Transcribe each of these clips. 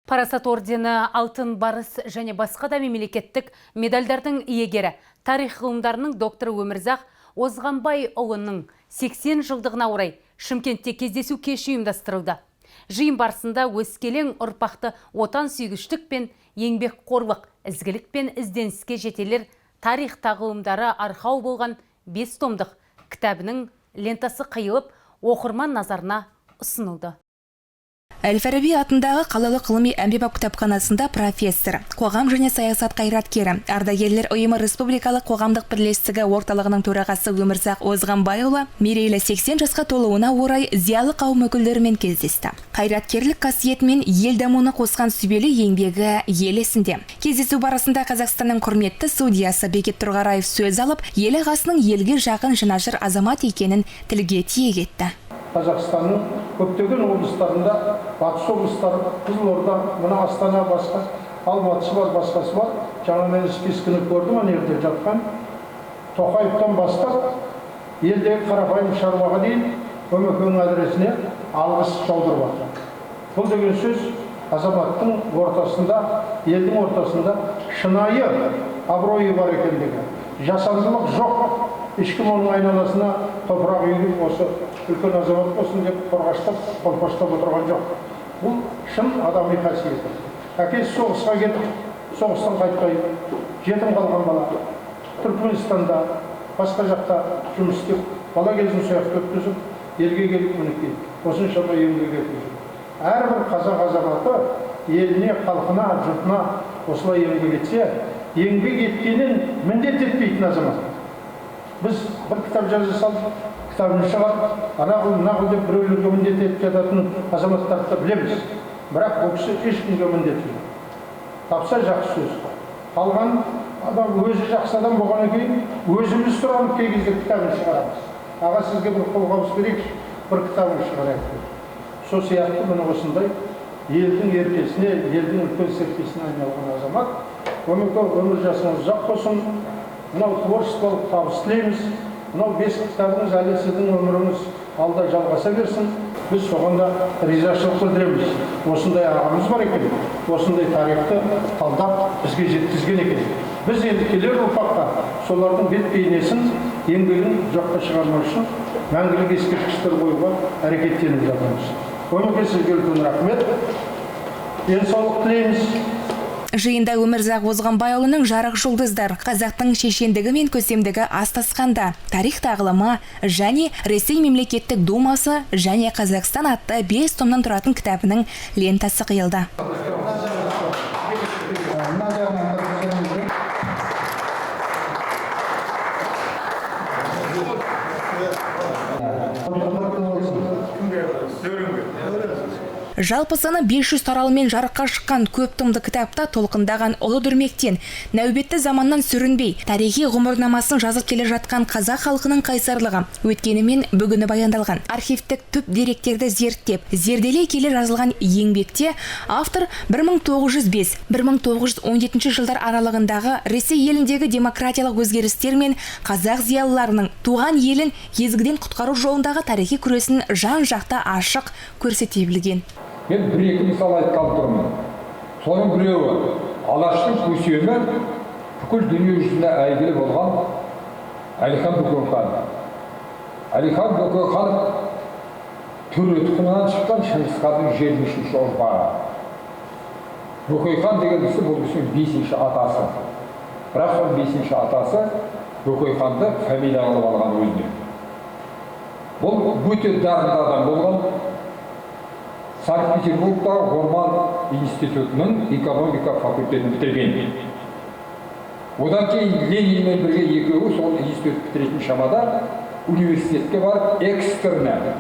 Парасат ордені, алтын барыс және басқа да мемлекеттік медальдардың иегері, тарих ғылымдарының докторы Өмірзақ Озғанбайұлының 80 жылдығына орай Шымкентте кездесу кеші ұйымдастырылды. Жиын барысында өскелең ұрпақты отан сүйгіштік пен еңбекқорлық, ізгілік пен ізденіске жетелер тарих тағылымдары арқау болған 5 томдық кітабының лентасы қиылып, оқырман назарына ұсынылды. Әл-Фараби атындағы қалалық ғылыми әмбебап кітапханасында профессор, қоғам және саясат қайраткері, ардагерлер ұйымы республикалық қоғамдық бірлестігі орталығының төрағасы Өмірзақ Озғанбайұлы мерейлі 80 жасқа толуына орай зиялы қауым өкілдерімен кездесті. Қайраткерлік қасиетімен ел дамуына қосқан сүбелі еңбегі ел есінде. Кездесу барысында Қазақстанның құрметті судьясы Бекет Тұрғараев сөз алып, ел ағасының елге жақын жанашыр азамат екенін тілге тиек етті. Қазақстанның көптеген облыстарында, батыс облыстары, Қызылорда, мына Астана басқа, Алматысы бар, басқасы бар. Жаңа мен спискіні көрдім, ана жерде жатқан. Тоқаевтан бастап, елдегі қарапайым шаруаға дейін Өмекеңнің адресіне алғыс жаудырып жатыр. Бұл деген сөз азаматтың ортасында, елдің ортасында шынайы абыройы бар екендігі. Жасандылық жоқ. Ешкім оның айналасына топырақ үйіп осы үлкен азамат болсын деп қорғаштап, қолпаштап отырған жоқ. Бұл шын адами қасиеті. Әкесі соғысқа кетіп, соғыстан қайтпай, жетім қалған бала. Түркменстанда, басқа жақта жұмыс істеп, бала кезін сояқта өткізіп, елге келіп мінекей, осыншама еңбек етіп. Әрбір қазақ азаматы еліне, халқына, жұртына осылай еңбек етсе, еңбек еткенін міндет етпейтін азамат. Біз бір кітап жаза салдық, кітабын шығарып, анағыл деп біреулерге міндет етіп жататын азаматтарды білеміз. Бірақ бұл кісі ешкімге міндет жоқ. Тапса жақсы сөз. Қалған адам өзі жақсы адам болғаннан кейін өзіміз тұрамыз кей кезде кітабын шығарамыз. Аға сізге бір қолғабыс берейікші, бір кітабын шығарайық. Сол сияқты міне осындай елдің еркесіне, елдің үлкен серкесіне айналған азамат. Өмір жасыңыз ұзақ болсын. Мынау творчестволық табыс тілейміз. Мынау 5 кітабыңыз әлі сіздің өміріңіз алда жалғаса берсін. Біз соған да ризашылық білдіреміз. Осындай ағамыз бар екен, осындай тарихты талдап бізге жеткізген екен. Біз енді келер ұрпаққа солардың бет бейнесін, еңбегін жоққа шығармау үшін мәңгілік ескерткіштер қоюға әрекеттеніп жатырмыз. Өмірге сізге үлкен рахмет. Денсаулық тілейміз. Жиында Өмірзақ Озғанбайұлының жарық жұлдыздар, қазақтың шешендігі мен көсемдігі астасқанда, тарих тағылымы және Ресей мемлекеттік думасы және Қазақстан атты 5 томнан тұратын кітабының лентасы қиылды. Жалпы саны 500 таралымен жарыққа шыққан көп томды кітапта толқындаған ұлы дүрмектен, нәубетті заманнан сүрінбей, тарихи ғұмырнамасын жазып келе жатқан қазақ халқының қайсарлығы, өткені мен бүгіні баяндалған. Архивтік түп деректерді зерттеп, зерделей келе жазылған еңбекте автор 1905-1917 жылдар аралығындағы Ресей еліндегі демократиялық өзгерістер мен қазақ зиялыларының туған елін езгіден құтқару жолындағы тарихи күресін жан-жақта ашық көрсете білген. Мен бір-екі мысал айтқалы тұрмын. Соның біреуі Алаштың көсемі бүкіл дүние жүзіне әйгілі болған Әлихан Бөкейхан. Әлихан Бөкейхан төре тұқымынан шыққан Шыңғыс ханның 23-ші ұрпағы. Бөкейхан деген кісі бұл кісінің 5-ші атасы. Бірақ сол 5-ші атасы Бөкейханды фамилия алып алған өзіне. Бұл өте дарынды адам болған. Санкт-Петербургтағы Орман институтының экономика факультетін бітірген. Одан кейін Ленинмен бірге екеуі сол институт бітіретін шамада университетке барып экстерне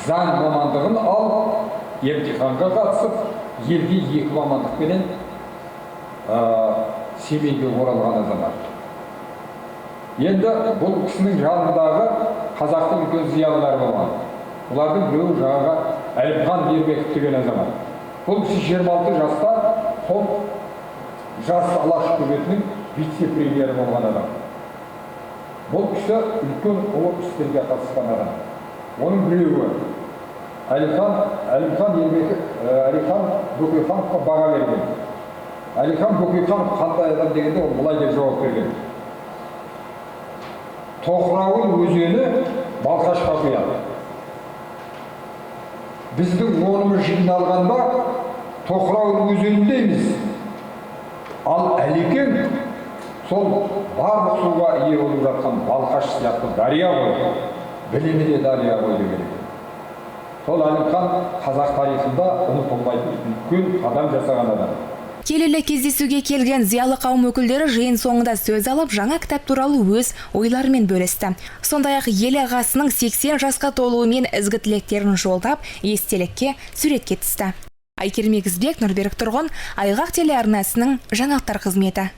заң мамандығын алып, емтиханға қатысып, елге 2 мамандықпенен Семейге оралған азамат. Енді бұл кісінің жанындағы қазақтың үлкен зиялылары болған. Олардың біреуі жаңағы Әлімхан Ермеков деген азамат. Бұл кісі 26 жаста сол жас Алаш үкіметінің вице-премьері болған адам. Бұл кісі үлкен ұлы істерге қатысқан адам. Оның біреуі Әлімхан Бөкейхановқа баға берген. Әлихан Бөкейханов қандай адам дегенде ол былай деп жауап берген. Тоқырауыл өзені Балқашқа құяды. Біздің онымыз жиналғанда Тоқырауыл өзеніндейміз. Ал Әлекең сол барлық суға ие болып жатқан Балқаш сияқты дария ғой. Білімі де дария ғой деген. Сол Әлімхан қазақ тарихында ұмытылмайтын үлкен қадам жасаған адам. Келелі кездесуге келген зиялы қауым өкілдері жиын соңында сөз алып, жаңа кітап туралы өз ойларымен бөлісті. Сондай-ақ ел ағасының 80 жасқа толуымен ізгі тілектерін жолдап, естелікке суретке түсті. Айкермек Ізбек, Нұрберік Тұрғын, Айғақ телеарнасының жаңалықтар қызметі.